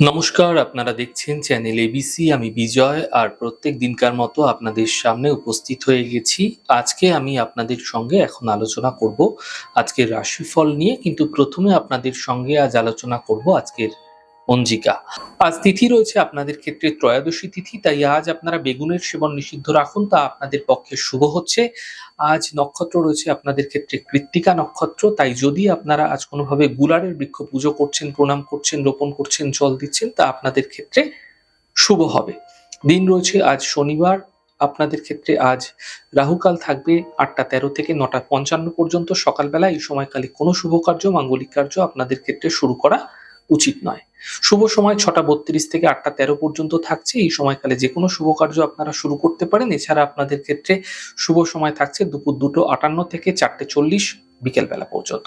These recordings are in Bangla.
নমস্কার, আপনারা দেখছেন চ্যানেল এবিসি। আমি বিজয় আর প্রত্যেক দিনকার মতো আপনাদের সামনে উপস্থিত হয়ে গেছি। আজকে আমি আপনাদের সঙ্গে এখন আলোচনা করব আজকের রাশিফল নিয়ে, কিন্তু প্রথমে আপনাদের সঙ্গে আজ আলোচনা করব আজকের পঞ্জিকা। আজ তিথি রয়েছে আপনাদের ক্ষেত্রে ত্রয়োদশী তিথি, তাই আজ আপনারা বেগুনের সেবন নিষিদ্ধ রাখুন, তা আপনাদের পক্ষে শুভ হচ্ছে। আজ নক্ষত্র রয়েছে আপনাদের ক্ষেত্রে কৃত্তিকা নক্ষত্র, তাই যদি আপনারা আজ কোনোভাবে গুলারের বৃক্ষ পুজো করছেন, প্রণাম করছেন, রোপণ করছেন, জল দিচ্ছেন, তা আপনাদের ক্ষেত্রে শুভ হবে। দিন রয়েছে আজ শনিবার। আপনাদের ক্ষেত্রে আজ রাহুকাল থাকবে 8টা 13 থেকে 9টা 55 পর্যন্ত। সকালবেলা এই সময়কালে কোনো শুভ কার্য, মাঙ্গলিক কার্য আপনাদের ক্ষেত্রে শুরু করা উচিত নয়। শুভ সময় 6টা 32 থেকে 8টা 13 পর্যন্ত থাকছে। এই সময়কালে যে কোনো শুভ কার্য আপনারা শুরু করতে পারেন। এছাড়া আপনাদের ক্ষেত্রে শুভ সময় থাকছে দুপুর 2টো 58 থেকে 4টে 40 বিকেলবেলা পর্যন্ত।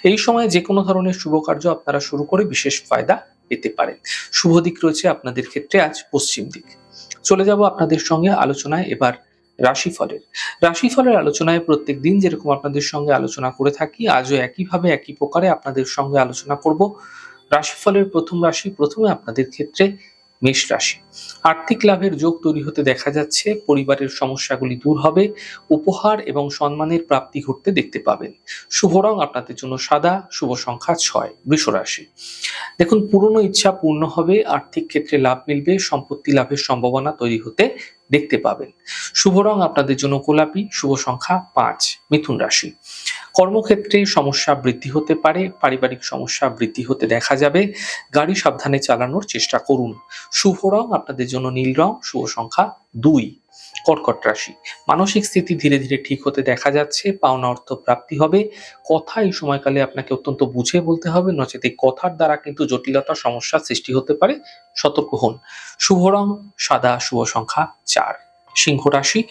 এই সময়ে যে কোনো ধরনের শুভ কার্য আপনারা শুরু করে বিশেষ ফায়দা পেতে পারেন। শুভ দিক রয়েছে আপনাদের ক্ষেত্রে আজ পশ্চিম দিক। চলে যাব আপনাদের সঙ্গে আলোচনায় এবার রাশিফলের। রাশিফলের আলোচনায় প্রত্যেক দিন যেরকম আপনাদের সঙ্গে আলোচনা করে থাকি, আজও একইভাবে একই প্রকারে আপনাদের সঙ্গে আলোচনা করব। রাশিফলের প্রথম রাশি, প্রথমে আপনাদের ক্ষেত্রে মেষ রাশি। আর্থিক লাভের যোগ তৈরি হতে দেখা যাচ্ছে। পরিবারের সমস্যাগুলি দূর হবে। উপহার এবং সম্মানের প্রাপ্তি ঘটতে দেখতে পাবেন। শুভ রং আপনাদের জন্য সাদা। শুভ সংখ্যা 6। বৃষ রাশি। দেখুন, পুরনো ইচ্ছা পূর্ণ হবে। আর্থিক ক্ষেত্রে লাভ মিলবে। সম্পত্তি লাভের সম্ভাবনা তৈরি হতে দেখতে পাবেন। শুভ রং আপনাদের জন্য গোলাপি। শুভ সংখ্যা 5। মিথুন রাশি। কর্মক্ষেত্রে সমস্যা বৃদ্ধি হতে পারে। পারিবারিক সমস্যা বৃদ্ধি হতে দেখা যাবে। গাড়ি সাবধানে চালানোর চেষ্টা করুন। শুভ রং আপনাদের জন্য নীল রং। শুভ সংখ্যা 2। কর্কট রাশি। মানসিক স্থিতি ধীরে ধীরে ঠিক হতে দেখা যাচ্ছে। পাওনা অর্থ প্রাপ্তি হবে। কথা এই সময়কালে আপনাকে অত্যন্ত বুঝে বলতে হবে, নচেত এই কথার দ্বারা কিন্তু জটিলতা সমস্যার সৃষ্টি হতে পারে। সতর্ক হন। শুভ রং সাদা। শুভ সংখ্যা 4। সিংহ রাশি।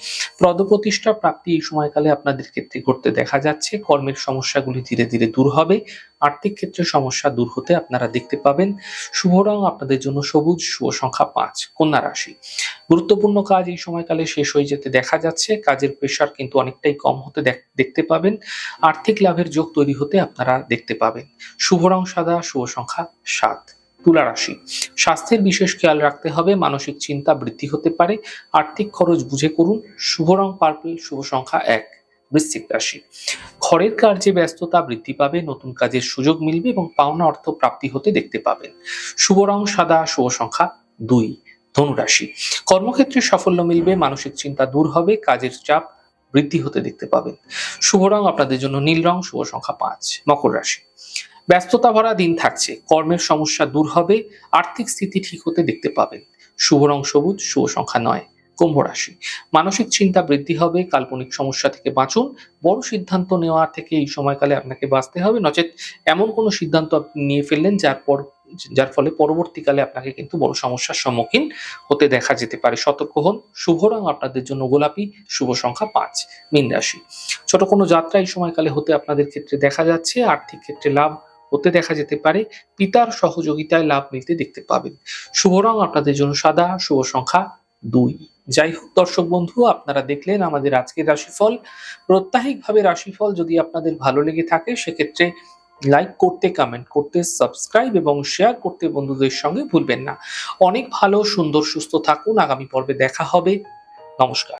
পদপ্রতিষ্ঠা প্রাপ্তি এই সময়কালে আপনাদের ক্ষেত্রে ঘটতে দেখা যাচ্ছে। কর্মের সমস্যাগুলি ধীরে ধীরে দূর হবে। আর্থিক ক্ষেত্রে সমস্যা দূর হতে আপনারা দেখতে পাবেন। শুভ রং আপনাদের জন্য সবুজ। শুভ সংখ্যা 5। কন্যা রাশি। গুরুত্বপূর্ণ কাজ এই সময়কালে শেষ হয়ে যেতে দেখা যাচ্ছে। কাজের প্রেশার কিন্তু অনেকটাই কম হতে দেখতে পাবেন। আর্থিক লাভের যোগ তৈরি হতে আপনারা দেখতে পাবেন। শুভ রং সাদা। শুভ সংখ্যা 7। তুলা রাশি। স্বাস্থ্যের বিশেষ খেয়াল রাখতে হবে। মানসিক চিন্তা বৃদ্ধি হতে পারে। আর্থিক খরচ বুঝে করুন। শুভ রং পার্পল। শুভ সংখ্যা 1। বৃশ্চিক রাশি। ঘরের কার্যে ব্যস্ততা বৃদ্ধি পাবে। নতুন কাজের সুযোগ মিলবে এবং পাওনা অর্থ প্রাপ্তি হতে দেখতে পাবেন। শুভ রং সাদা। শুভ সংখ্যা 2। ধনু রাশি। কর্মক্ষেত্রে সাফল্য মিলবে। মানসিক চিন্তা দূর হবে। কাজের চাপ বৃদ্ধি হতে দেখতে পাবেন। শুভ রং আপনাদের জন্য নীল রং। শুভ সংখ্যা 5। মকর রাশি। ব্যস্ততা ভরা দিন থাকছে। কর্মের সমস্যা দূর হবে। আর্থিক স্থিতি ঠিক হতে দেখতে পাবেন। শুভ রং সবুজ। শুভ সংখ্যা 9। কুম্ভ রাশি। মানসিক চিন্তা বৃদ্ধি হবে। কাল্পনিক সমস্যা থেকে বাঁচুন। বড় সিদ্ধান্ত নেওয়া থেকে এই সময়কালে আপনাকে বাঁচতে হবে, নচেত এমন কোনো সিদ্ধান্ত আপনি নিয়ে ফেললেন যার ফলে পরবর্তীকালে আপনাকে কিন্তু বড় সমস্যার সম্মুখীন হতে দেখা যেতে পারে। সতর্ক হন। শুভ রং আপনাদের জন্য গোলাপি। শুভ সংখ্যা 5। মীন রাশি। ছোট কোনো যাত্রা এই সময়কালে হতে আপনাদের ক্ষেত্রে দেখা যাচ্ছে। আর্থিক ক্ষেত্রে লাভ হতে দেখা যেতে পারে। পিতার সহযোগিতায় লাভ মিলতে দেখতে পাবেন। শুভ রং আপনাদের জন্য সাদা। শুভ সংখ্যা 2। যাই হোক দর্শক বন্ধু, আপনারা দেখলেন আমাদের আজকের রাশিফল। প্রত্যাহিকভাবে রাশিফল যদি আপনাদের ভালো লেগে থাকে, সেক্ষেত্রে লাইক করতে, কমেন্ট করতে, সাবস্ক্রাইব এবং শেয়ার করতে বন্ধুদের সঙ্গে ভুলবেন না। অনেক ভালো, সুন্দর, সুস্থ থাকুন। আগামী পর্বে দেখা হবে। নমস্কার।